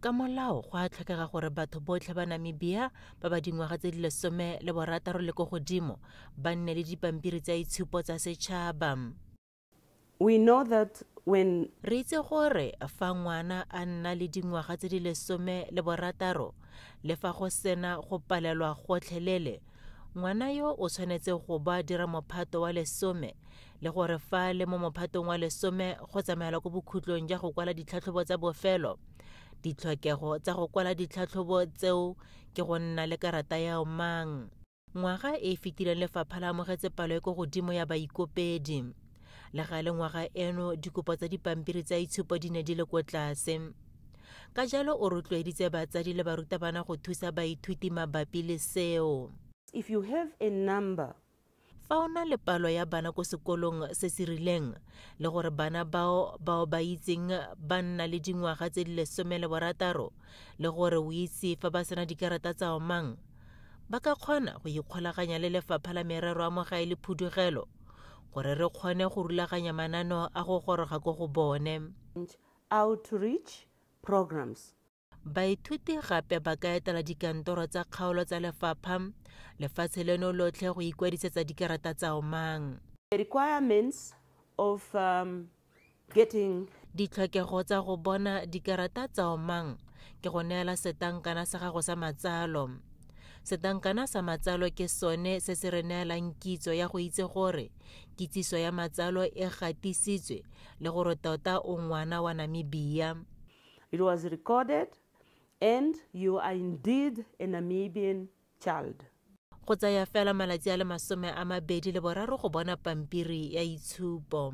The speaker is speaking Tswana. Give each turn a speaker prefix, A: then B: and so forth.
A: Ka molao go a tlhokega gore batho botlhe ba Namibia ba ba dingwaga tse di 16 le go godimo ba nne le dipampiri tsa itshupo tsa setšhaba.
B: We know that when
A: Re itse gore fa ngwana a nna le dingwaga tse di 16 le fa go sena go palelwa gotlhelele, ngwana yo o tshwanetse go ba dira mophato wa 10 le gore fa le mo mophatong wa 10 go tsamaela ko bokhutlong ja go kwala ditlhatlhobo tsa bofelo. Ditlhokego tsa go kwala ditlhatlhobo tseo ke go nna le karata ya mang. Ngwaga e fetileng lefapha la amogetse palo e ko godimo ya baikopedi. Le gale ngwaga eno dikopo tsa dipampiri tsa itshupo di ne di le ko tlase. Ka jalo o rotloeditse batsadi le barutabana go thusa baithuti mabapi le seo.
B: if you have a number
A: Fa o na le palo ya bana ko sekolong se se rileng le gore bana bao ba itseng ba nna le dingwaga tse di 16 le gore o itse fa ba sena dikarata tsa mang, ba ka kgona go ikgolaganya le Lefapha la Merero a Mogae le Phudugelo gore re kgone go rulaganya mananeo a go goroga ko go bone.
B: outreach programs.
A: Baithuti gape ba ka etela dikantoro tsa kgaolo tsa lefapha lefatshe leno lotlhe go ikwadisetsa dikarata tsa mang.
B: The requirements of getting
A: Ditlhokego tsa go bona dikarata tsa mang ke go neela setankana sa gago sa matsalo. Setankana sa matsalo ke sone se se re neelang kitso ya go itse gore kitsiso ya matsalo e gatisitswe le gore tota o ngwana wa Namibia.
B: it was recorded and you are indeed a Namibian child.
A: Go tsaya fela malatsi a le 23 go bona pampiri ya itshupo.